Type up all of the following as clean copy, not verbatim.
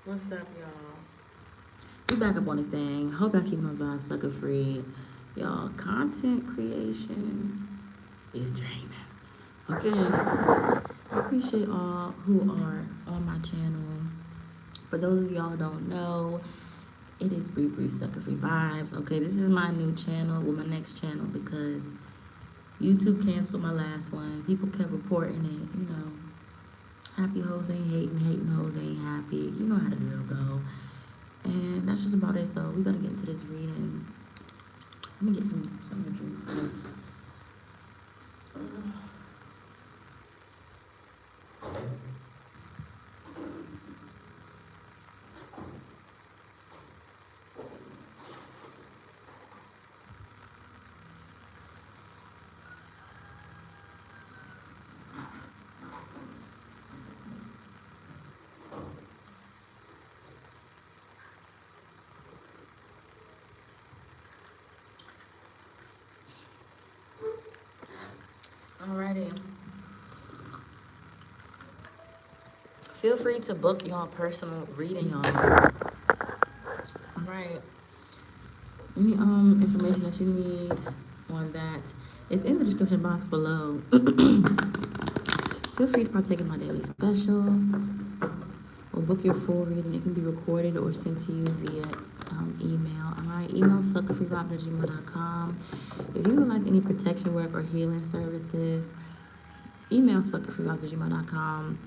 What's up, y'all? We back up on this thing. Hope y'all keeping those vibes sucker free. Y'all, content creation is draining. Okay. I appreciate all who are on my channel. For those of y'all who don't know, it is Bree Sucker Free Vibes. Okay, this is my new channel, well, my next channel, because YouTube canceled my last one. People kept reporting it, Happy hoes ain't hating, hating hoes ain't happy. You know how the drill go. And that's just about it. So we gotta get into this reading. Let me get some to drink first. Alrighty. Feel free to book your personal reading, y'all. Alright. Any information that you need on that is in the description box below. Feel free to partake in my daily special or book your full reading. It can be recorded or sent to you via email. Alright, email suckafreevibes@gmail.com. If you would like any protection work or healing services, email suckafreevibes@gmail.com.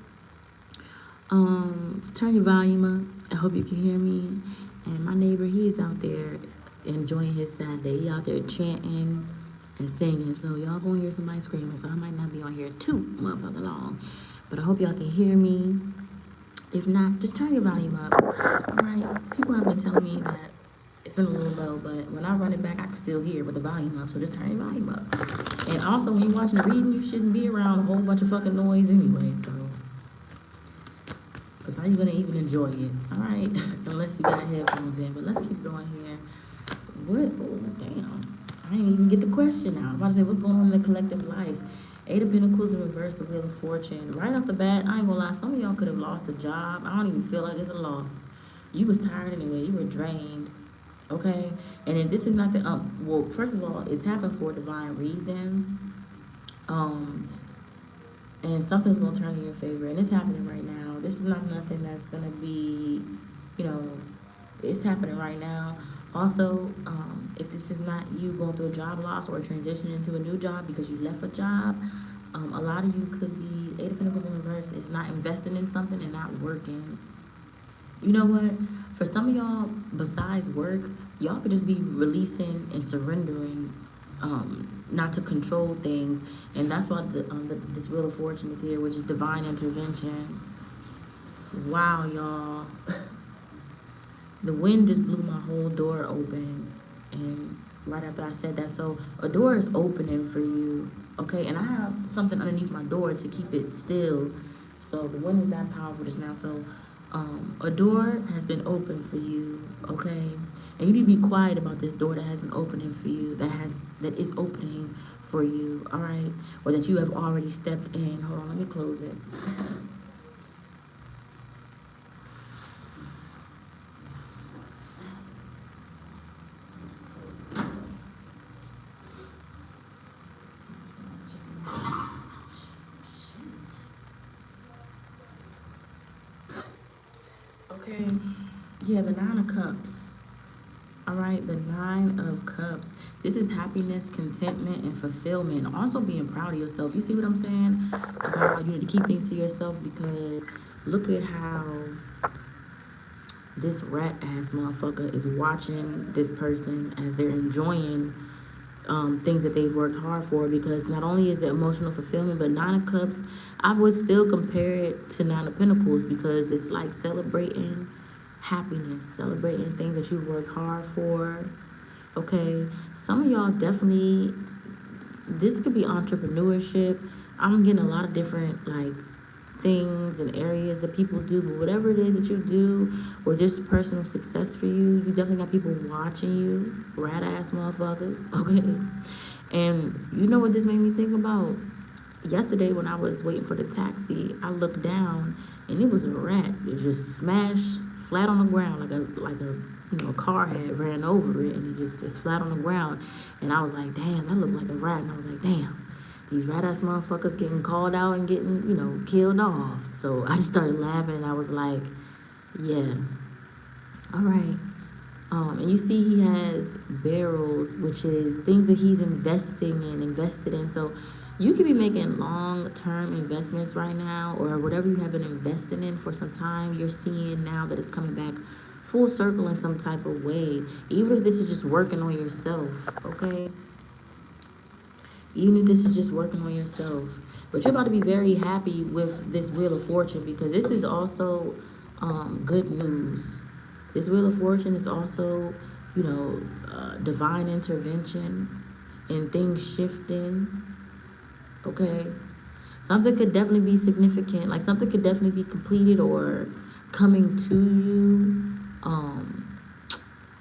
Turn your volume up. I hope you can hear me. And my neighbor, he's out there enjoying his Saturday. He out there chanting and singing. So y'all gonna hear somebody screaming. So I might not be on here too motherfucking long. But I hope y'all can hear me. If not, just turn your volume up. Alright. People have been telling me that it's been a little low, but when I run it back, I can still hear with the volume up. So just turn your volume up. And also, when you're watching the reading, you shouldn't be around a whole bunch of fucking noise anyway. So, because how you gonna even enjoy it? Alright. Unless you got headphones in. But let's keep going here. What? Oh, damn. I didn't even get the question out. I'm about to say, what's going on in the collective life? Eight of Pentacles in reverse, the Wheel of Fortune. Right off the bat, I ain't gonna lie, some of y'all could have lost a job. I don't even feel like it's a loss. You was tired anyway. You were drained. Okay? And if this is not the, well, first of all, it's happened for a divine reason. And something's gonna turn in your favor. And it's happening right now. This is not nothing that's gonna be, it's happening right now. Also, if this is not you going through a job loss or transitioning into a new job because you left a job, a lot of you could be, Eight of Pentacles in reverse is not investing in something and not working. You know what? For some of y'all, besides work, y'all could just be releasing and surrendering, not to control things. And that's why this Wheel of Fortune is here, which is divine intervention. Wow, y'all. The wind just blew my whole door open, and right after I said that, so a door is opening for you, okay? And I have something underneath my door to keep it still, so the wind is that powerful just now. So a door has been opened for you, okay? And you need to be quiet about this door that has been opening for you, that is opening for you, all right? Or that you have already stepped in. Hold on, let me close it. Okay, yeah, the Nine of Cups. All right, the Nine of Cups. This is happiness, contentment, and fulfillment. Also being proud of yourself. You see what I'm saying? About you need to keep things to yourself, because look at how this rat ass motherfucker is watching this person as they're enjoying things that they've worked hard for. Because not only is it emotional fulfillment, but Nine of Cups, I would still compare it to Nine of Pentacles, because it's like celebrating happiness, celebrating things that you've worked hard for. Okay, some of y'all definitely, this could be entrepreneurship. I'm getting a lot of different things and areas that people do, but whatever it is that you do, or just personal success for you, you definitely got people watching you, rat ass motherfuckers, okay? And you know what this made me think about? Yesterday when I was waiting for the taxi, I looked down and it was a rat. It just smashed flat on the ground, like a car had ran over it, and it's flat on the ground. And I was like, damn, that looked like a rat. And I was like, damn, these rat ass motherfuckers getting called out and getting, killed off. So I just started laughing, and I was like, yeah, all right. And you see he has barrels, which is things that he's invested in. So you could be making long-term investments right now, or whatever you have been investing in for some time, you're seeing now that it's coming back full circle in some type of way. Even if this is just working on yourself, okay? Even if this is just working on yourself. But you're about to be very happy with this Wheel of Fortune, because this is also good news. This Wheel of Fortune is also, divine intervention and things shifting, okay? Something could definitely be significant, like something could definitely be completed or coming to you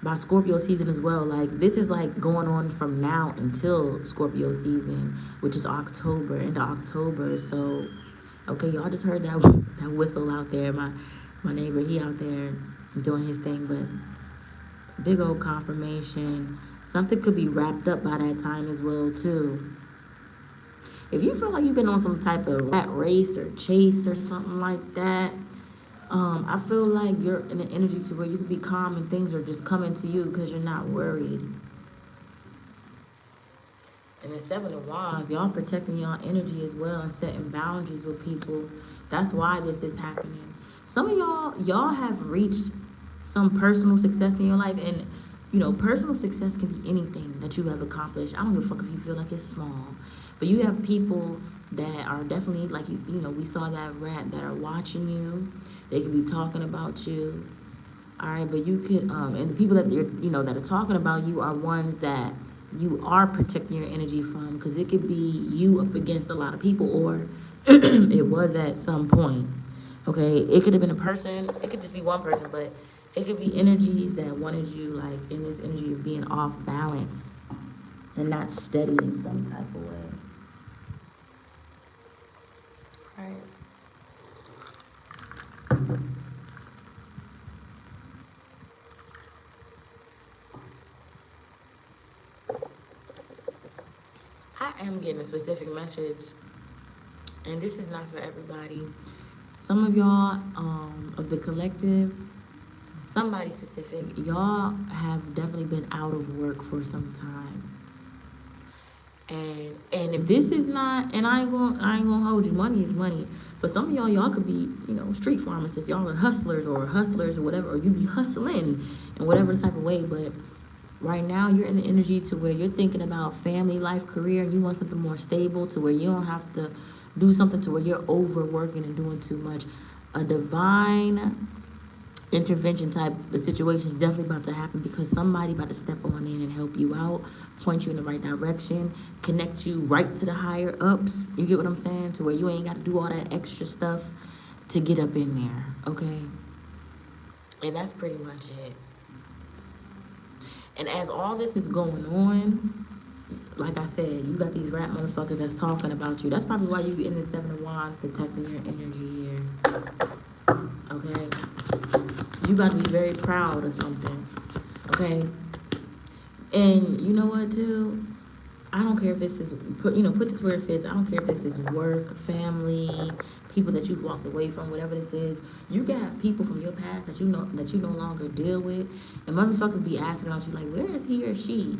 by Scorpio season as well. Like, this is like going on from now until Scorpio season, which is October, into October. So, okay, y'all just heard that whistle out there. My neighbor, he out there doing his thing, but big old confirmation. Something could be wrapped up by that time as well too. If you feel like you've been on some type of rat race or chase or something like that, I feel like you're in an energy to where you can be calm and things are just coming to you because you're not worried. And the Seven of Wands, y'all protecting y'all energy as well and setting boundaries with people. That's why this is happening. Some of y'all have reached some personal success in your life, and personal success can be anything that you have accomplished. I don't give a fuck if you feel like it's small, but you have people that are definitely like we saw that rat, that are watching you. They could be talking about you, all right. But you could and the people that you're that are talking about you are ones that you are protecting your energy from, because it could be you up against a lot of people, or it was at some point. Okay, it could have been a person, it could just be one person, but it could be energies that wanted you like in this energy of being off balance and not steady in some type of way. All right. I am getting a specific message, and this is not for everybody. Some of y'all, of the collective, somebody specific, y'all have definitely been out of work for some time. And if this is not, and I ain't gonna hold you, money is money. For some of y'all could be, street pharmacists. Y'all are hustlers or whatever, or you be hustling in whatever type of way. But right now you're in the energy to where you're thinking about family, life, career, and you want something more stable to where you don't have to do something to where you're overworking and doing too much. A divine intervention type of situation is definitely about to happen, because somebody about to step on in and help you out, point you in the right direction, connect you right to the higher ups. You get what I'm saying? To where you ain't got to do all that extra stuff to get up in there, okay? And that's pretty much it. And as all this is going on, like I said, you got these rat motherfuckers that's talking about you. That's probably why you in the Seven of Wands, protecting your energy here. Okay? You got to be very proud of something. Okay? And you know what, too? I don't care if this is, put this where it fits. I don't care if this is work, family, people that you've walked away from, whatever this is. You can have people from your past that you no longer deal with, and motherfuckers be asking about you like, where is he or she?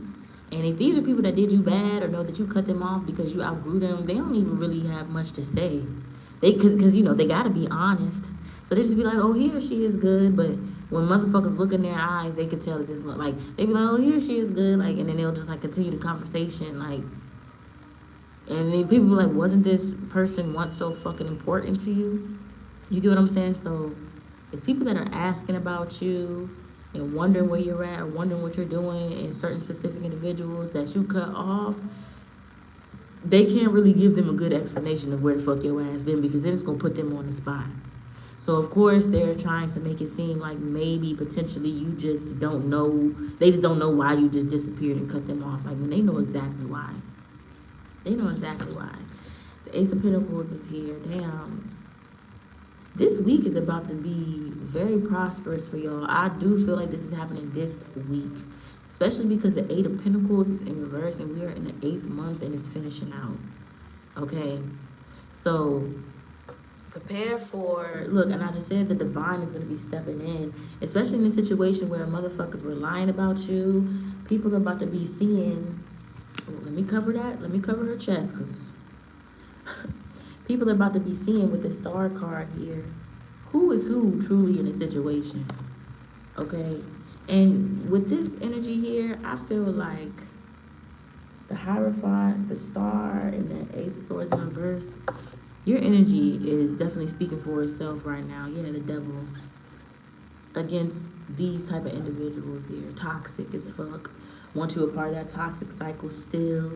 And if these are people that did you bad or know that you cut them off because you outgrew them, they don't even really have much to say. Because they got to be honest. So they just be like, oh, he or she is good. But when motherfuckers look in their eyes, they can tell that this, like, they be like, oh, he or she is good. Like, and then they'll just, like, continue the conversation. Like, and then people be like, wasn't this person once so fucking important to you? You get what I'm saying? So it's people that are asking about you and wondering where you're at or wondering what you're doing, and certain specific individuals that you cut off, they can't really give them a good explanation of where the fuck your ass been, because then it's going to put them on the spot. So, of course, they're trying to make it seem like maybe potentially you just don't know. They just don't know why you just disappeared and cut them off. Like, when they know exactly why. They know exactly why. The Ace of Pentacles is here. Damn. This week is about to be very prosperous for y'all. I do feel like this is happening this week, especially because the Eight of Pentacles is in reverse and we are in the 8th month and it's finishing out. Okay, so prepare for, look, and I just said the divine is going to be stepping in, especially in a situation where motherfuckers were lying about you. People are about to be seeing, let me cover that, let me cover her chest, because people are about to be seeing with the star card here who is who truly in a situation. Okay, and with this energy here, I feel like the Hierophant, the star, and the Ace of Swords in reverse, your energy is definitely speaking for itself right now. Yeah, the devil against these type of individuals here. Toxic as fuck. Want you a part of that toxic cycle still.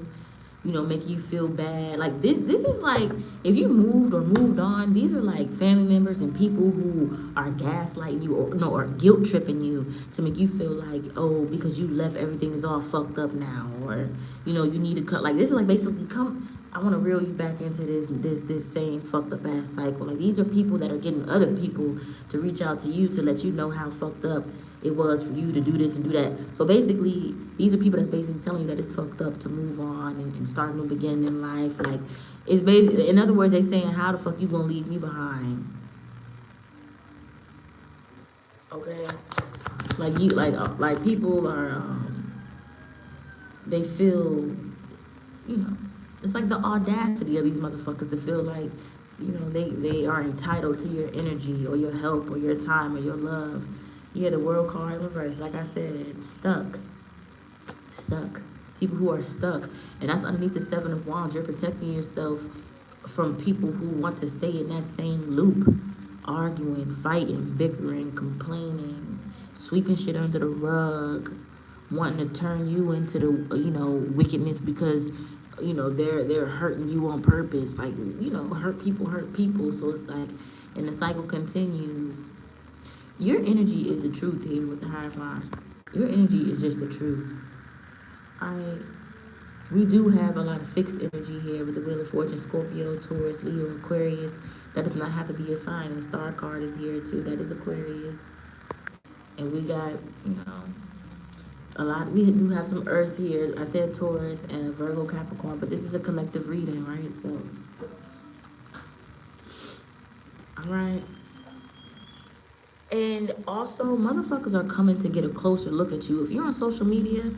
You know, making you feel bad. Like this is like, if you moved or moved on, these are like family members and people who are gaslighting you or guilt tripping you to make you feel like, oh, because you left, everything is all fucked up now, or you know, you need to cut. Like this is like basically, I want to reel you back into this same fucked up ass cycle. Like these are people that are getting other people to reach out to you to let you know how fucked up it was for you to do this and do that. So basically, these are people that's basically telling you that it's fucked up to move on and start a new beginning in life. Like, it's basically, in other words, they saying, how the fuck you gonna leave me behind? Okay, like you, like people are, they feel, you know, it's like the audacity of these motherfuckers to feel like, you know, they are entitled to your energy or your help or your time or your love. Yeah, the World card in reverse. Like I said, stuck. People who are stuck. And that's underneath the Seven of Wands. You're protecting yourself from people who want to stay in that same loop. Arguing, fighting, bickering, complaining, sweeping shit under the rug, wanting to turn you into the, you know, wickedness because, you know, they're hurting you on purpose. Like, you know, hurt people. So it's like, and the cycle continues. Your energy is the truth here with the Hierophant. Your energy is just the truth. Alright. We do have a lot of fixed energy here with the Wheel of Fortune, Scorpio, Taurus, Leo, Aquarius. That does not have to be your sign. And the star card is here too. That is Aquarius. And we got, you know, a lot. We do have some Earth here. I said Taurus and Virgo, Capricorn. But this is a collective reading, right? So, alright. And also, motherfuckers are coming to get a closer look at you. If you're on social media,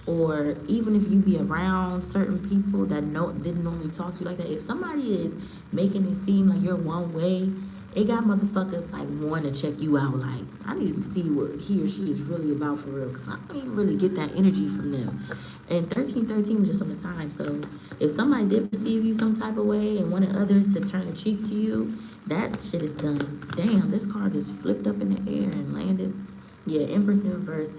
or even if you be around certain people that didn't normally talk to you like that, if somebody is making it seem like you're one way, it got motherfuckers like wanting to check you out. Like, I need to see what he or she is really about for real, because I don't even really get that energy from them. And 1313 was just on the time. So if somebody did perceive you some type of way and wanted others to turn a cheek to you, that shit is done. Damn, this card just flipped up in the air and landed. Yeah, Empress in reverse.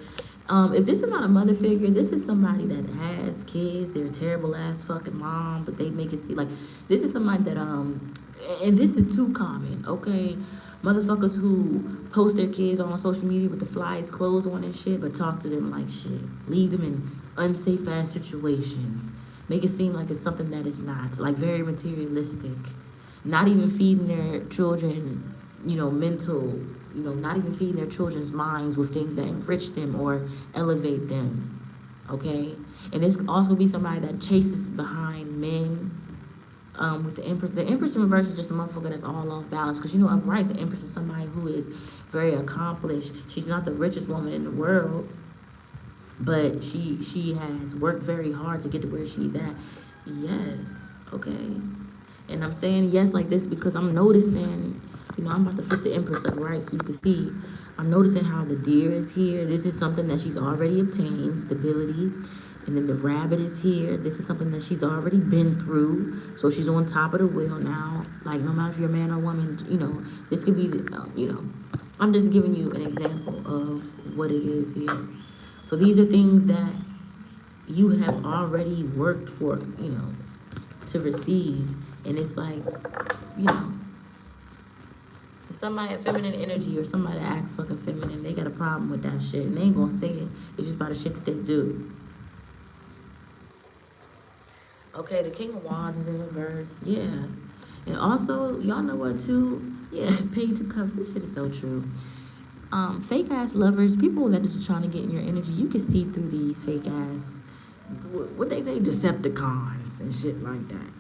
If this is not a mother figure, this is somebody that has kids. They're a terrible ass fucking mom, but they make it seem like this is somebody that and this is too common, okay? Motherfuckers who post their kids on social media with the flyest clothes on and shit, but talk to them like shit. Leave them in unsafe ass situations. Make it seem like it's something that is not. Like very materialistic. Not even feeding their children, you know, mental, you know, not even feeding their children's minds with things that enrich them or elevate them, okay? And this could also be somebody that chases behind men. With the Empress in reverse is just a motherfucker that's all off balance. Because, you know, upright, the Empress is somebody who is very accomplished. She's not the richest woman in the world, but she has worked very hard to get to where she's at. Yes, okay. And I'm saying yes like this because I'm noticing, you know, I'm about to flip the Empress up, right? So you can see, I'm noticing how the deer is here. This is something that she's already obtained, stability. And then the rabbit is here. This is something that she's already been through. So she's on top of the wheel now. Like, no matter if you're a man or woman, you know, this could be, you know, I'm just giving you an example of what it is here. So these are things that you have already worked for, you know, to receive. And it's like, you know, if somebody, a feminine energy or somebody that acts fucking feminine, they got a problem with that shit. And they ain't gonna say it. It's just about the shit that they do. Okay, the King of Wands is in reverse. Yeah. And also, y'all know what too? Yeah, Page of Cups. This shit is so true. Fake ass lovers, people that just trying to get in your energy. You can see through these fake ass, what they say, Decepticons and shit like that.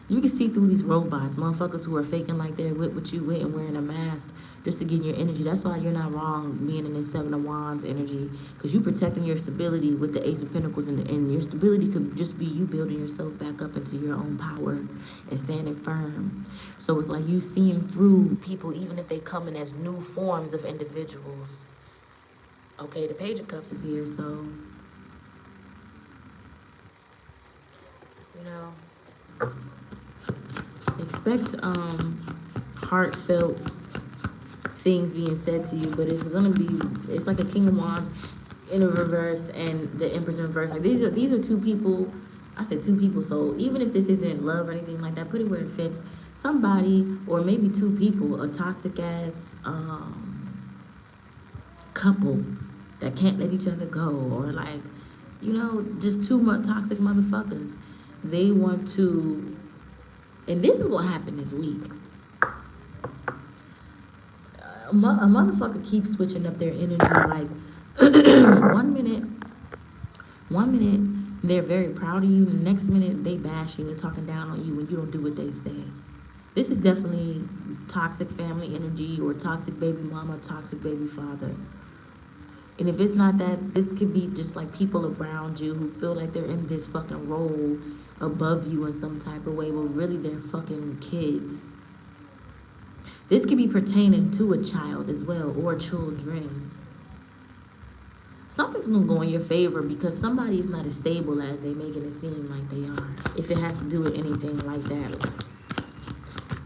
You can see through these robots, motherfuckers who are faking like they're with what you with and wearing a mask just to get in your energy. That's why you're not wrong being in this Seven of Wands energy, because you protecting your stability with the Ace of Pentacles, and your stability could just be you building yourself back up into your own power and standing firm. So it's like you seeing through people even if they come in as new forms of individuals. Okay, the Page of Cups is here, so, you know, expect heartfelt things being said to you, but it's gonna be, it's like a King of Wands in a reverse and the Empress in reverse. Like these are two people. I said two people, so even if this isn't love or anything like that, put it where it fits. Somebody, or maybe two people, a toxic ass couple that can't let each other go, or like, you know, just too much toxic motherfuckers. They want to, and this is gonna happen this week. A motherfucker keeps switching up their energy. Like one minute they're very proud of you, the next minute they bash you and talking down on you when you don't do what they say. This is definitely toxic family energy, or toxic baby mama, toxic baby father. And if it's not that, this could be just like people around you who feel like they're in this fucking role above you in some type of way, but really they're fucking kids. This could be pertaining to a child as well, or children. Something's gonna go in your favor because somebody's not as stable as they making it seem like they are. If it has to do with anything like that.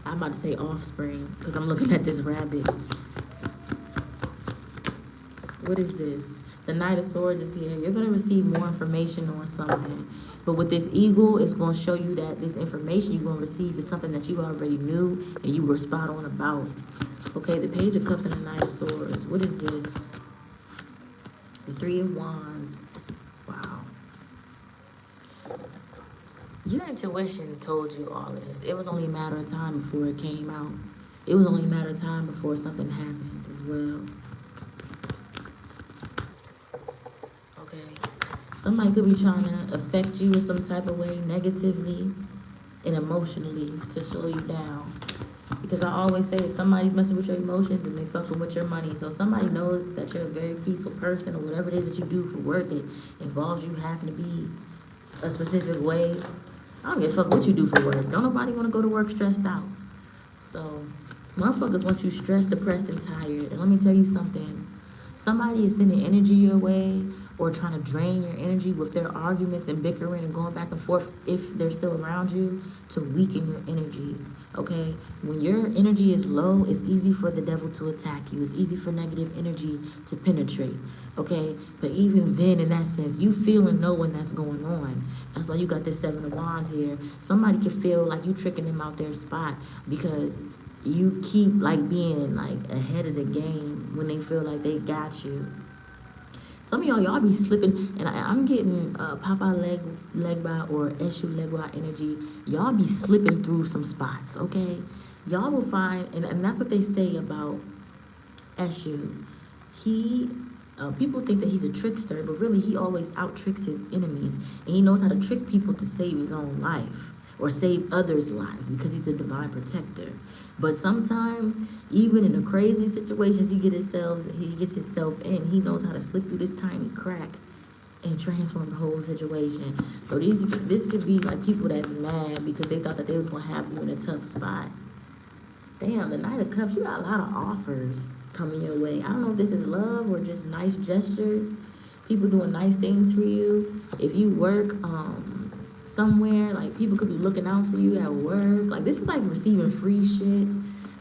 I'm about to say offspring, because I'm looking at this rabbit. What is this? The Knight of Swords is here. You're going to receive more information on something. But with this eagle, it's going to show you that this information you're going to receive is something that you already knew and you were spot on about. Okay, the Page of Cups and the Knight of Swords. What is this? The Three of Wands. Wow. Your intuition told you all of this. It was only a matter of time before it came out. It was only a matter of time before something happened as well. Somebody could be trying to affect you in some type of way, negatively and emotionally, to slow you down. Because I always say, if somebody's messing with your emotions, and they fucking with your money. So somebody knows that you're a very peaceful person, or whatever it is that you do for work, it involves you having to be a specific way. I don't give a fuck what you do for work. Don't nobody want to go to work stressed out. So motherfuckers want you stressed, depressed, and tired. And let me tell you something. Somebody is sending energy your way, or trying to drain your energy with their arguments and bickering and going back and forth, if they're still around you, to weaken your energy. Okay, when your energy is low, it's easy for the devil to attack you. It's easy for negative energy to penetrate. Okay, but even then, in that sense, you feel and know when that's going on. That's why you got this Seven of Wands here. Somebody can feel like you tricking them out their spot because you keep like being like ahead of the game when they feel like they got you. Some of y'all be slipping, and I'm getting Papa Legba or Eshu Legba energy. Y'all be slipping through some spots, okay? Y'all will find, and that's what they say about Eshu. People think that he's a trickster, but really he always out-tricks his enemies. And he knows how to trick people to save his own life, or save others' lives, because he's a divine protector. But sometimes, even in the craziest situations he gets himself in, he knows how to slip through this tiny crack and transform the whole situation. So this could be like people that's mad because they thought that they was gonna have you in a tough spot. Damn, the Knight of Cups, you got a lot of offers coming your way. I don't know if this is love or just nice gestures, people doing nice things for you. If you work somewhere, like people could be looking out for you at work. Like this is like receiving free shit,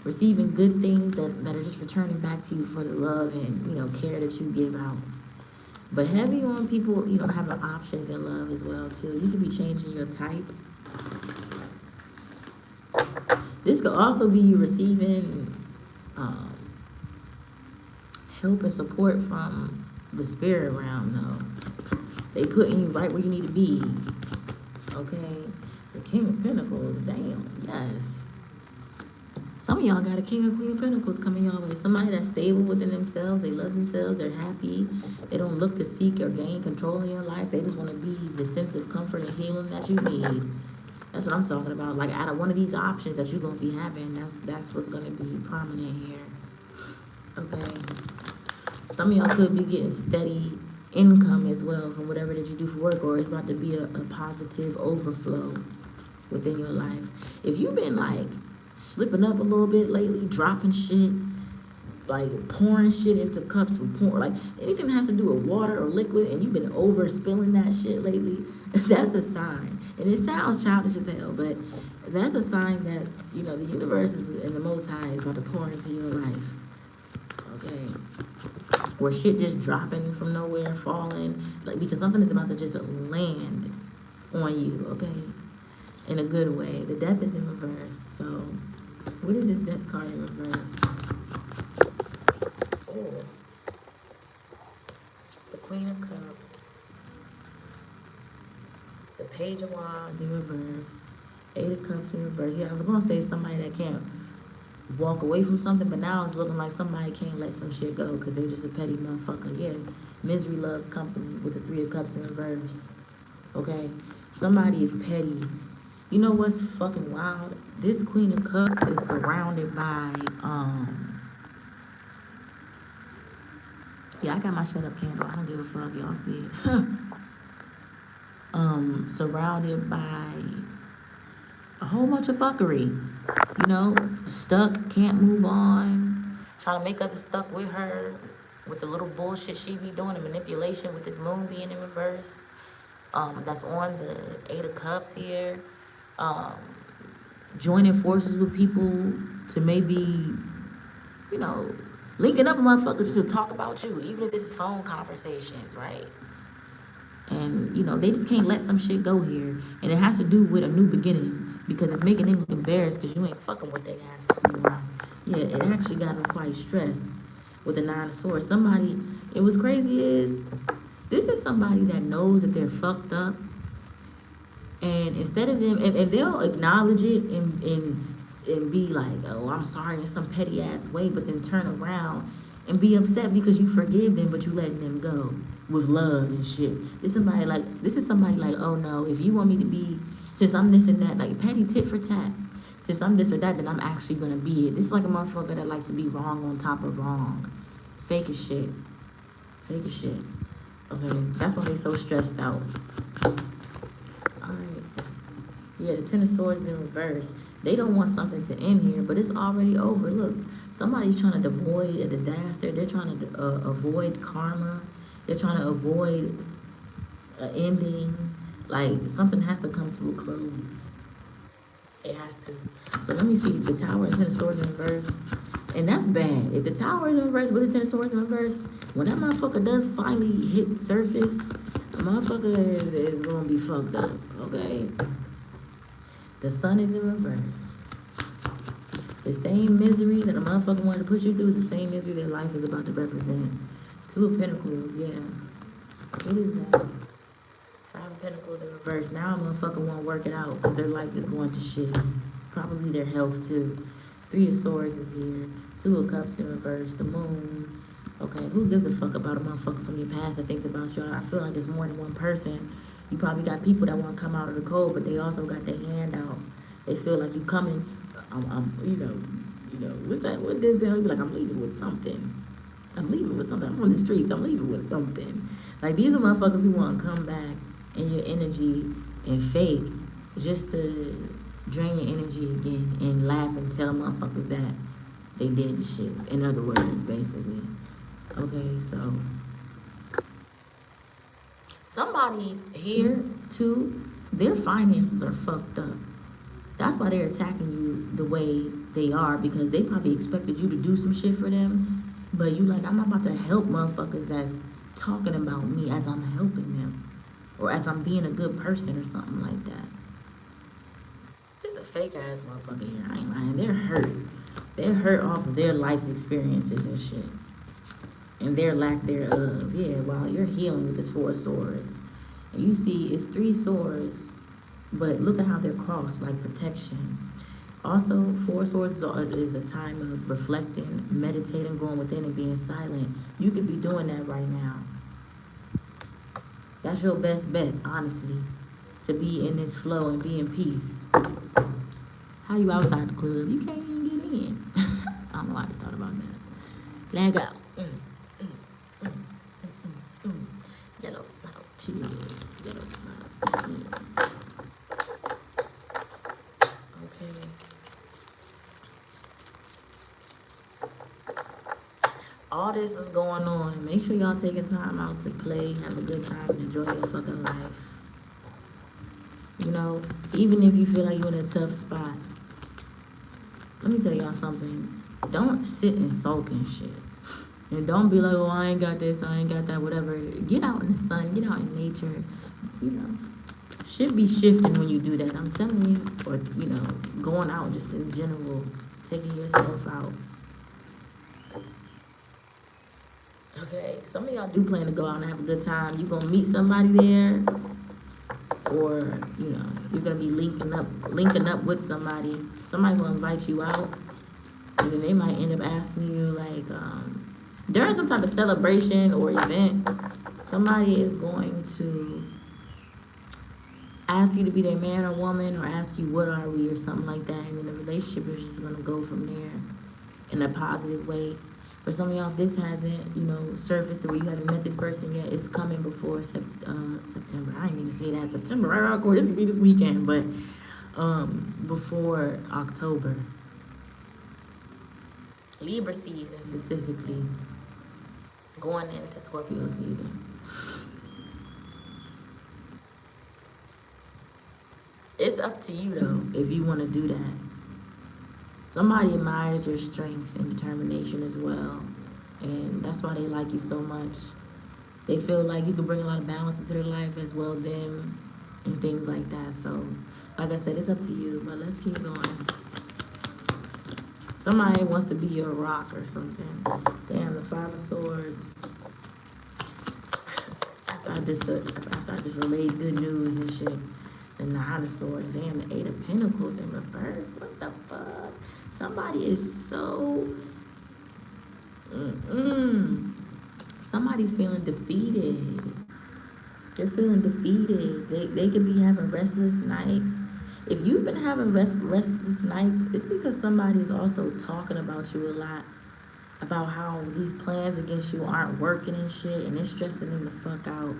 receiving good things that are just returning back to you for the love and, you know, care that you give out. But heavy on people, you know, having options in love as well too. You could be changing your type. This could also be you receiving help and support from the spirit realm though. They putting you right where you need to be. Okay, the King of Pentacles, damn, yes. Some of y'all got a king or queen of pentacles coming y'all way. Somebody that's stable within themselves. They love themselves. They're happy. They don't look to seek or gain control in your life. They just want to be the sense of comfort and healing that you need. That's what I'm talking about. Like, out of one of these options that you're going to be having, that's what's going to be prominent here. Okay. Some of y'all could be getting steady income as well from whatever that you do for work, or it's about to be a positive overflow within your life. If you've been, like, slipping up a little bit lately, dropping shit, like pouring shit into cups with like anything that has to do with water or liquid, and you've been over spilling that shit lately, that's a sign. And it sounds childish as hell, but that's a sign that, you know, the universe is, and the Most High is about to pour into your life. Okay. Or shit just dropping from nowhere, falling, like, because something is about to just land on you, okay? In a good way. The death is in reverse. So, what is this death card in reverse? Oh. The Queen of Cups. The Page of Wands in reverse. Eight of Cups in reverse. Yeah, I was going to say somebody that can't walk away from something, but now it's looking like somebody can't let some shit go because they just a petty motherfucker. Yeah, misery loves company with the Three of Cups in reverse. Okay? Somebody is petty. You know what's fucking wild? This Queen of Cups is surrounded by, yeah, I got my shut up candle. I don't give a fuck. Y'all see it. Surrounded by a whole bunch of fuckery. You know, stuck, can't move on, trying to make others stuck with her, with the little bullshit she be doing, the manipulation with this moon being in reverse. That's on the Eight of Cups here. Joining forces with people to maybe, you know, linking up with motherfuckers just to talk about you, even if this is phone conversations, right? And, you know, they just can't let some shit go here. And it has to do with a new beginning, because it's making them look embarrassed because you ain't fucking with their ass anymore. Yeah, it actually got them quite stressed with the Nine of Swords. Somebody, it was crazy is, this is somebody that knows that they're fucked up. And instead of them, and they'll acknowledge it and be like, oh, I'm sorry in some petty ass way, but then turn around and be upset because you forgive them, but you letting them go with love and shit. This is somebody like, oh no, if you want me to be, since I'm this and that, like petty tit for tat, since I'm this or that, then I'm actually gonna be it. This is like a motherfucker that likes to be wrong on top of wrong. Fake as shit. Fake as shit. Okay, that's why they so stressed out. Alright. Yeah, the Ten of Swords in reverse. They don't want something to end here, but it's already over. Look, somebody's trying to avoid a disaster. They're trying to avoid karma. They're trying to avoid an ending. Like, something has to come to a close. It has to. So let me see. The Tower and Ten of Swords in reverse. And that's bad. If the Tower is in reverse with the Ten of Swords in reverse, when that motherfucker does finally hit surface, the motherfucker is going to be fucked up. Okay? The Sun is in reverse. The same misery that a motherfucker wanted to put you through is the same misery their life is about to represent. Two of Pentacles, yeah. What is that? Five of Pentacles in reverse. Now a motherfucker won't work it out because their life is going to shit. Probably their health too. Three of Swords is here. Two of Cups in reverse. The Moon. Okay, who gives a fuck about a motherfucker from your past that thinks about you? I feel like it's more than one person. You probably got people that want to come out of the cold, but they also got their hand out. They feel like you coming. You know, what's that? What Denzel? You be like, I'm leaving with something. I'm leaving with something. I'm from the streets. I'm leaving with something. Like, these are motherfuckers who want to come back in your energy and fake just to drain your energy again and laugh and tell motherfuckers that they did the shit. In other words, basically. Okay, so somebody here too, their finances are fucked up. That's why they're attacking you the way they are, because they probably expected you to do some shit for them. But you like, I'm not about to help motherfuckers that's talking about me as I'm helping them. Or as I'm being a good person or something like that. This is a fake ass motherfucker here. I ain't lying. They're hurt. They're hurt off of their life experiences and shit. And their lack thereof. Yeah, while you're healing with this Four of Swords. And you see it's three swords. But look at how they're crossed, like protection. Also, Four Swords is a time of reflecting, meditating, going within, and being silent. You could be doing that right now. That's your best bet, honestly, to be in this flow and be in peace. How you outside the club? You can't even get in. I don't know why I just thought about that. Leg out. Yellow, cheese, yellow, okay. All this is going on. Make sure y'all taking time out to play, have a good time, and enjoy your fucking life. You know, even if you feel like you're in a tough spot, let me tell y'all something. Don't sit and sulk and shit. And don't be like, oh, I ain't got this, I ain't got that, whatever. Get out in the sun, get out in nature. You know, shit be shifting when you do that. I'm telling you. Or, you know, going out just in general, taking yourself out. Okay, some of y'all do plan to go out and have a good time. You gonna meet somebody there, or you know, you're gonna be linking up with somebody. Somebody gonna invite you out, and then they might end up asking you like, during some type of celebration or event, somebody is going to ask you to be their man or woman, or ask you what are we or something like that, and then the relationship is just gonna go from there in a positive way. For some of y'all, if this hasn't, you know, surfaced or you haven't met this person yet, it's coming before September. I didn't mean to say that. September, right around the corner. This could be this weekend, but before October. Libra season specifically. Going into Scorpio season. It's up to you, though, if you want to do that. Somebody admires your strength and determination as well. And that's why they like you so much. They feel like you can bring a lot of balance into their life as well, them, and things like that. So, like I said, it's up to you, but let's keep going. Somebody wants to be your rock or something. Damn, the Five of Swords. After I just relayed good news and shit. The Nine of Swords, damn, the Eight of Pentacles in reverse. What the fuck? Somebody is so... Somebody's feeling defeated. They're feeling defeated. They could be having restless nights. If you've been having restless nights, it's because somebody is also talking about you a lot. About how these plans against you aren't working and shit. And it's stressing them the fuck out.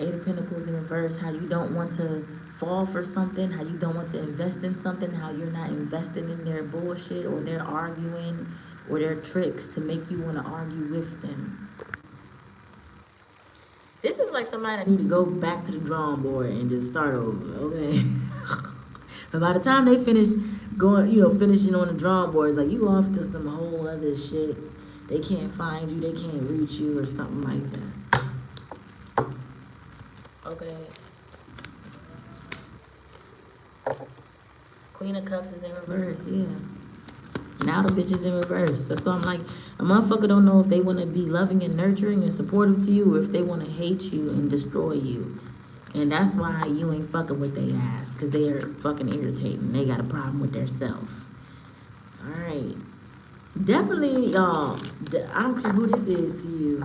Eight of Pentacles in reverse, how you don't want to fall for something, how you don't want to invest in something, how you're not investing in their bullshit or their arguing or their tricks to make you want to argue with them. This is like somebody that need to go back to the drawing board and just start over, okay? But by the time they finish finishing on the drawing board, it's like you off to some whole other shit. They can't find you, they can't reach you or something like that. Okay. Queen of Cups is in reverse, yeah. Now the bitch is in reverse. That's why I'm like, a motherfucker don't know if they want to be loving and nurturing and supportive to you or if they want to hate you and destroy you. And that's why you ain't fucking with their ass, because they are fucking irritating. They got a problem with their self. Alright. Definitely, y'all, I don't care who this is to you.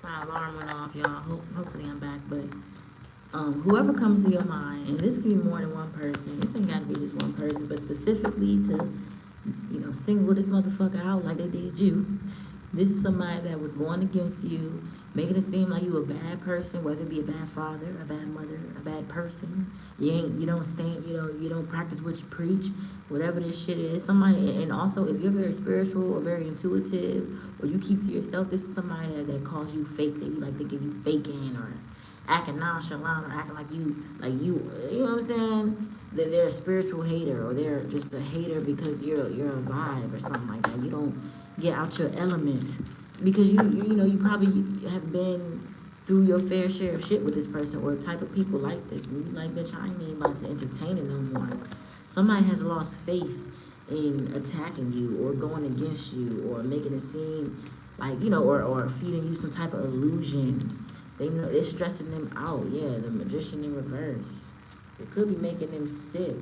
My alarm went off, y'all. Hopefully I'm back, but whoever comes to your mind, and this can be more than one person. This ain't got to be just one person, but specifically to, you know, single this motherfucker out like they did you. This is somebody that was going against you, making it seem like you a bad person, whether it be a bad father, a bad mother, a bad person. You don't practice what you preach, whatever this shit is. Somebody, and also if you're very spiritual or very intuitive, or you keep to yourself, this is somebody that calls you fake. They be like thinking you faking or acting nonchalant or acting like you know what I'm saying? That they're a spiritual hater, or they're just a hater because you're a vibe or something like that. You don't get out your element because you probably have been through your fair share of shit with this person or type of people like this, and you like, bitch, I ain't even about to entertain it no more. Somebody has lost faith in attacking you or going against you or making it seem like, you know, or feeding you some type of illusions. They know it's stressing them out. Yeah, the magician in reverse. It could be making them sick.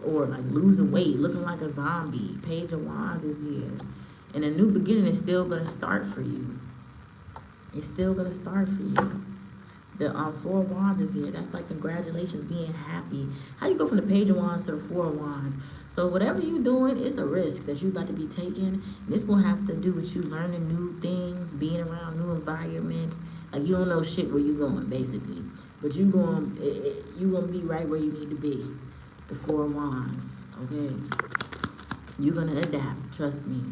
Or like losing weight, looking like a zombie. Page of Wands is here. And a new beginning is still gonna start for you. It's still gonna start for you. The Four of Wands is here. That's like congratulations, being happy. How you go from the Page of Wands to the Four of Wands? So whatever you're doing, it's a risk that you're about to be taking. And it's gonna have to do with you learning new things, being around new environments. Like you don't know shit where you going, basically. But you gonna be right where you need to be. The Four of Wands, okay? You're gonna adapt, trust me.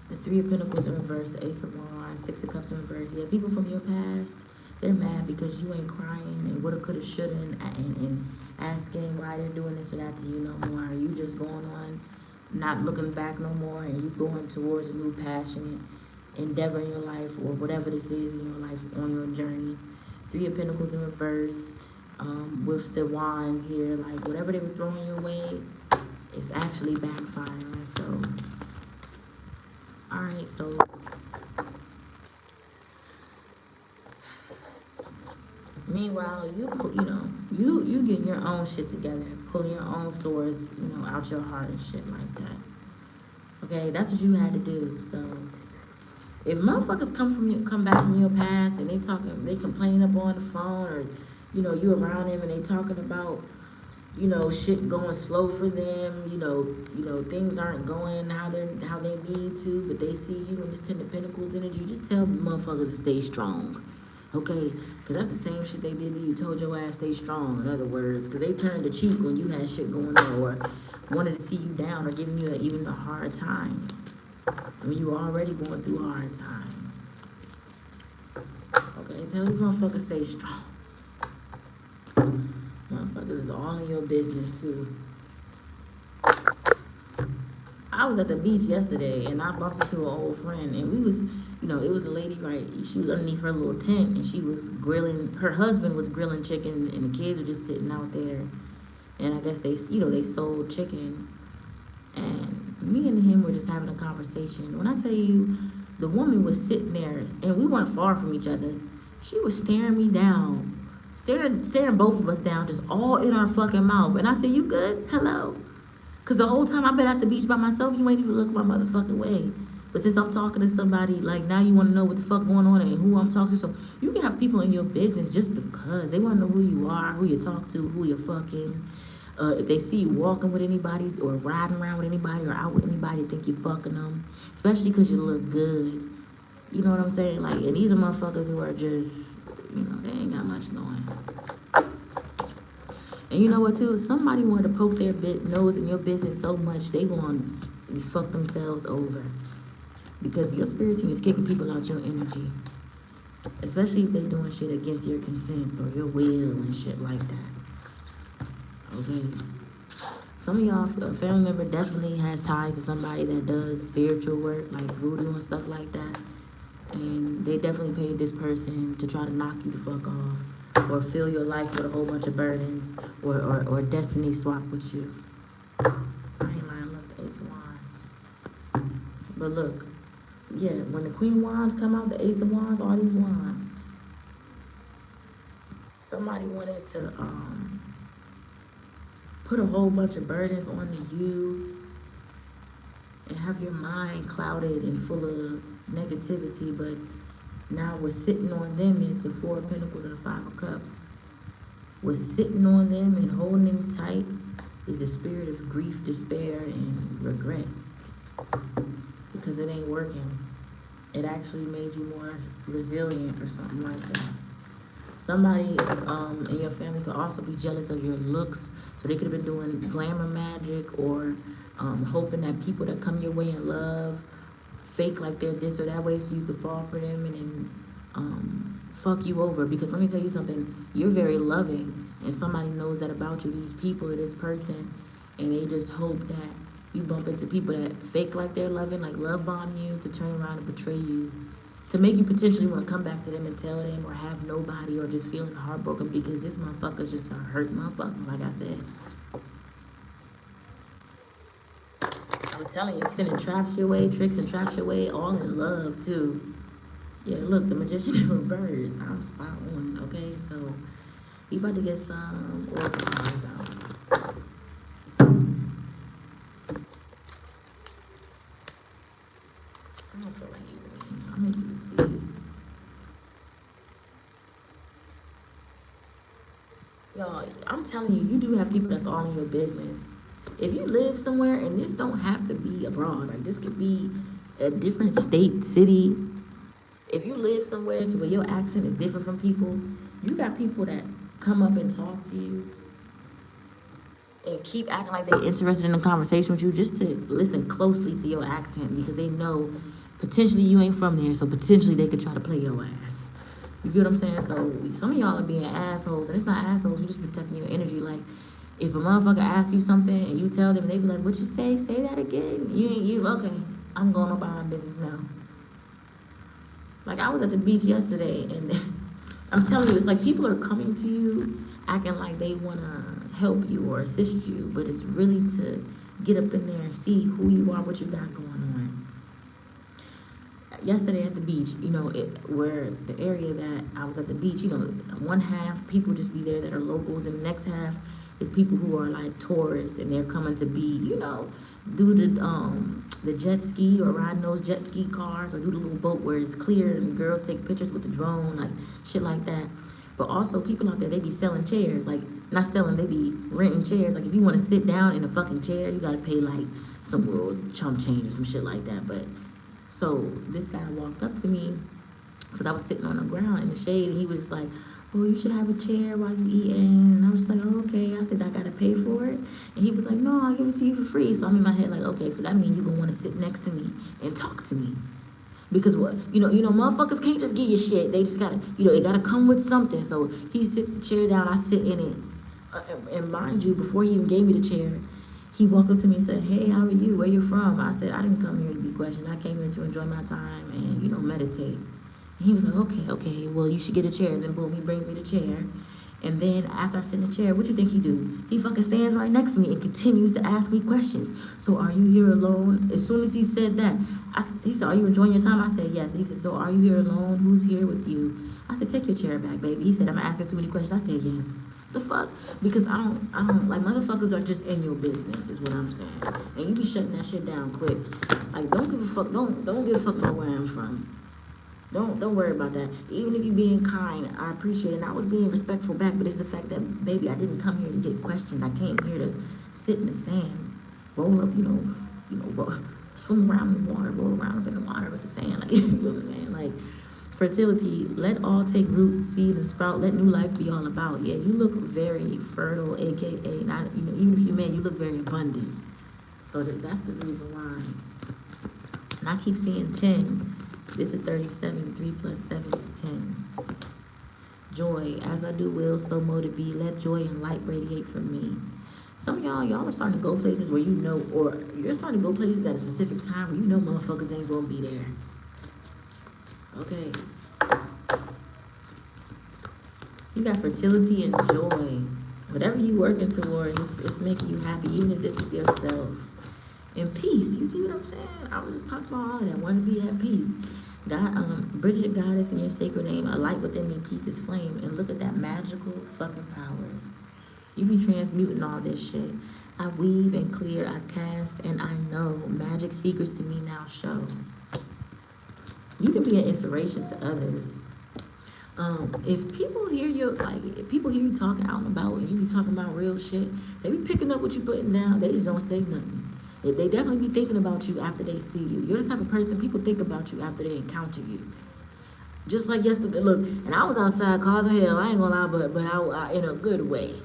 The Three of Pentacles in reverse, the Ace of Wands, Six of Cups in reverse. Yeah, people from your past, they're mad because you ain't crying and woulda, coulda, shoulda, and asking why they're doing this or that to you no more. You just going on, not looking back no more, and you going towards a new passionate endeavor in your life or whatever this is in your life on your journey. Three of Pentacles in reverse, with the Wands here, like whatever they were throwing your way, it's actually backfiring. So, all right, so. Meanwhile, you getting your own shit together, pulling your own swords, out your heart and shit like that. Okay, that's what you had to do. So, if motherfuckers come back from your past and they complaining up on the phone, or you around them and they talking about, shit going slow for them, things aren't going how they need to, but they see you in this Ten of Pentacles energy, just tell motherfuckers to stay strong. Okay, because that's the same shit they did to you. Told your ass stay strong, in other words. Because they turned the cheek when you had shit going on, or wanted to see you down, or giving you even a hard time. I mean, you were already going through hard times. Okay, tell these motherfuckers stay strong. Motherfuckers is all in your business, too. I was at the beach yesterday, and I bumped into an old friend, and we was... it was a lady, right? She was underneath her little tent, and she was grilling. Her husband was grilling chicken, and the kids were just sitting out there. And I guess they sold chicken. And me and him were just having a conversation. When I tell you, the woman was sitting there, and we weren't far from each other. She was staring me down, staring both of us down, just all in our fucking mouth. And I said, "You good? Hello?" Because the whole time I've been at the beach by myself, you ain't even look my motherfucking way. But since I'm talking to somebody, like, now you want to know what the fuck going on and who I'm talking to. So you can have people in your business just because they want to know who you are, who you talk to, who you're fucking. If they see you walking with anybody or riding around with anybody or out with anybody, they think you fucking them. Especially because you look good. You know what I'm saying? Like, and these are motherfuckers who are just, they ain't got much going. And you know what, too? If somebody wanted to poke their nose in your business so much, they going to fuck themselves over. Because your spirit team is kicking people out your energy. Especially if they doing shit against your consent or your will and shit like that. Okay? Some of y'all, a family member definitely has ties to somebody that does spiritual work, like voodoo and stuff like that. And they definitely paid this person to try to knock you the fuck off. Or fill your life with a whole bunch of burdens. Or destiny swap with you. I ain't lying, look, the Ace of Wands. But look. Yeah, when the Queen Wands come out, the Ace of Wands, all these wands. Somebody wanted to put a whole bunch of burdens onto you and have your mind clouded and full of negativity, but now what's sitting on them is the Four of Pentacles and the Five of Cups. What's sitting on them and holding them tight is a spirit of grief, despair, and regret. Because it ain't working. It actually made you more resilient or something like that. Somebody in your family could also be jealous of your looks. So they could have been doing glamour magic or hoping that people that come your way in love fake like they're this or that way so you could fall for them and then fuck you over. Because let me tell you something, you're very loving and somebody knows that about you, these people or this person, and they just hope that you bump into people that fake like they're loving, like love bomb you, to turn around and betray you, to make you potentially want to come back to them and tell them, or have nobody, or just feeling heartbroken because this motherfucker's just a hurt motherfucker, like I said. I'm telling you, sending traps your way, tricks and traps your way, all in love too. Yeah, look, the magician in reverse. I'm spot on, okay? So, we about to get some oracle cards out. I don't feel like using these. I'm gonna use these. Y'all, I'm telling you, you do have people that's all in your business. If you live somewhere, and this don't have to be abroad, like this could be a different state, city. If you live somewhere to where your accent is different from people, you got people that come up and talk to you and keep acting like they're interested in the conversation with you just to listen closely to your accent because they know potentially you ain't from there, so potentially they could try to play your ass. You get what I'm saying? So some of y'all are being assholes, and it's not assholes, you're just protecting your energy. Like, if a motherfucker asks you something and you tell them, they be like, what you say? Say that again? You, okay, I'm going about my business now. Like, I was at the beach yesterday, and I'm telling you, it's like people are coming to you acting like they want to help you or assist you, but it's really to get up in there and see who you are, what you got going on. Yesterday at the beach, you know, where the area that I was at the beach, you know, one half people just be there that are locals, and the next half is people who are like tourists, and they're coming to be, you know, do the jet ski or riding those jet ski cars, or do the little boat where it's clear and girls take pictures with the drone, like shit like that. But also people out there, they be selling chairs, like not selling, they be renting chairs. Like if you want to sit down in a fucking chair, you gotta pay like some little chump change or some shit like that. But so this guy walked up to me because I was sitting on the ground in the shade, and he was like, well, you should have a chair while you eating. And I was just like, oh, okay. I said, I gotta pay for it. And he was like, no, I'll give it to you for free. So I'm in my head like, okay, so that means you're gonna wanna sit next to me and talk to me. Because what, you know, motherfuckers can't just give you shit. They just gotta, you know, it gotta come with something. So he sits the chair down, I sit in it. And mind you, before he even gave me the chair, he walked up to me and said, hey, how are you? Where you from? I said, I didn't come here to be questioned. I came here to enjoy my time and, you know, meditate. And he was like, okay, well, you should get a chair. And then boom, he brings me the chair. And then after I sit in the chair, what you think he do? He fucking stands right next to me and continues to ask me questions. So are you here alone? As soon as he said that, he said, are you enjoying your time? I said, yes. He said, so are you here alone? Who's here with you? I said, take your chair back, baby. He said, I'm asking too many questions. I said, yes. The fuck? Because I don't, like, motherfuckers are just in your business, is what I'm saying. And you be shutting that shit down quick. Like, don't give a fuck, don't give a fuck about where I'm from. Don't worry about that. Even if you're being kind, I appreciate it. And I was being respectful back, but it's the fact that, baby, I didn't come here to get questioned. I came here to sit in the sand, roll up, swim around in the water, roll around up in the water with the sand. Like, you know what I'm saying? Like, fertility, let all take root, seed, and sprout. Let new life be all about. Yeah, you look very fertile, aka, not, you know, even if you're man, you look very abundant. So that's the reason why. And I keep seeing 10. This is 37. 3 plus 7 is 10. Joy, as I do will, so mote it be. Let joy and light radiate from me. Some of y'all are starting to go places where you know, or you're starting to go places at a specific time where you know motherfuckers ain't gonna be there. Okay. You got fertility and joy. Whatever you working towards, it's making you happy, even if this is yourself. And peace. You see what I'm saying? I was just talking about all of that. Want to be at peace. God, Bridget, Goddess, in your sacred name, a light within me, peace is flame. And look at that magical fucking powers. You be transmuting all this shit. I weave and clear, I cast, and I know. Magic secrets to me now show. You can be an inspiration to others. If people hear you, if people hear you talking out and about, and you be talking about real shit, they be picking up what you putting down. They just don't say nothing. They definitely be thinking about you after they see you. You're the type of person people think about you after they encounter you. Just like yesterday, look, and I was outside causing hell. I ain't gonna lie, but I in a good way.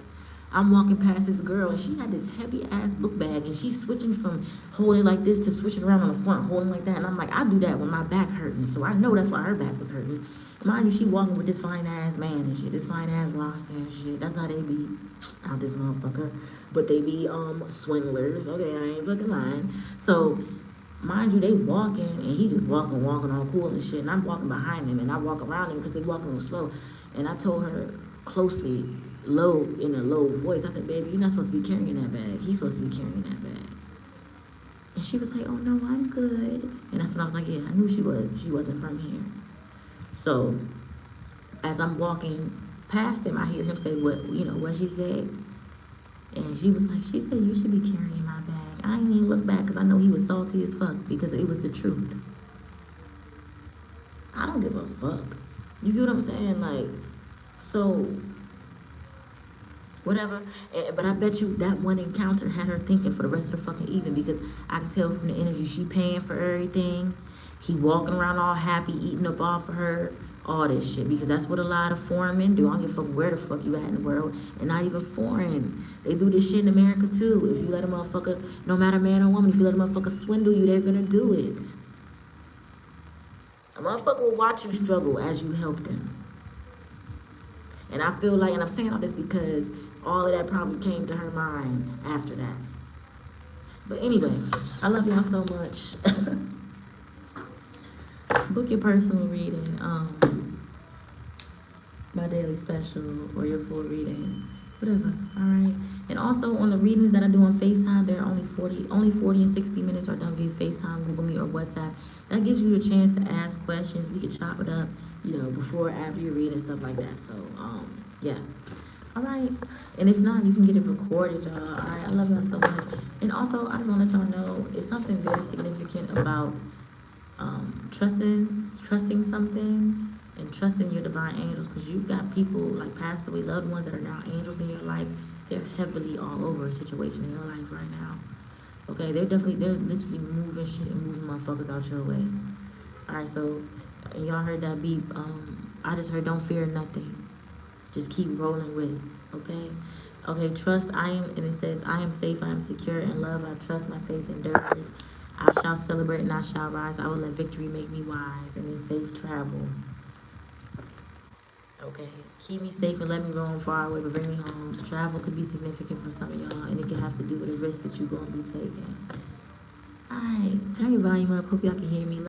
I'm walking past this girl, and she had this heavy-ass book bag, and she's switching from holding like this to switching around on the front, holding like that. And I'm like, I do that when my back hurting, so I know that's why her back was hurting. Mind you, she walking with this fine-ass man and shit, this fine-ass roster and shit. That's how they be out this motherfucker. But they be swindlers. Okay, I ain't fucking lying. So, mind you, they walking, and he just walking all cool and shit. And I'm walking behind him, and I walk around him because they walking real slow. And I told her closely, in a low voice, I said, baby, you're not supposed to be carrying that bag. He's supposed to be carrying that bag. And she was like, oh no, I'm good. And that's when I was like, yeah, I knew she wasn't from here. So as I'm walking past him, I hear him say what she said. And she was like, she said, you should be carrying my bag. I ain't even look back because I know he was salty as fuck because it was the truth. I don't give a fuck. You get what I'm saying? Like, so, whatever. But I bet you that one encounter had her thinking for the rest of the fucking evening, because I can tell from the energy she paying for everything. He walking around all happy, eating up off of her, all this shit. Because that's what a lot of foreign men do. I don't give a fuck where the fuck you at in the world. And not even foreign. They do this shit in America too. If you let a motherfucker, no matter man or woman, if you let a motherfucker swindle you, they're gonna do it. A motherfucker will watch you struggle as you help them. And I feel like, and I'm saying all this because all of that probably came to her mind after that. But anyway, I love y'all so much. Book your personal reading, my daily special, or your full reading, whatever. All right. And also on the readings that I do on FaceTime, they're only 40 and 60 minutes are done via FaceTime, Google Meet, or WhatsApp. That gives you the chance to ask questions. We can chop it up, before, after your reading, stuff like that. So, yeah. All right. And if not, you can get it recorded, y'all. All right. I love y'all so much. And also, I just want to let y'all know it's something very significant about trusting something and trusting your divine angels, because you've got people like passed away loved ones that are now angels in your life. They're heavily all over a situation in your life right now. Okay, they're literally moving shit and moving motherfuckers out your way. All right, so y'all heard that beep. I just heard don't fear nothing. Just keep rolling with it. Okay, trust. And it says, I am safe, I am secure in love, I trust, my faith endures. I shall celebrate and I shall rise. I will let victory make me wise. And then safe travel. Okay. Keep me safe and let me roam far away, but bring me home. Travel could be significant for some of y'all, and it could have to do with a risk that you're going to be taking. All right. Turn your volume up. Hope y'all can hear me.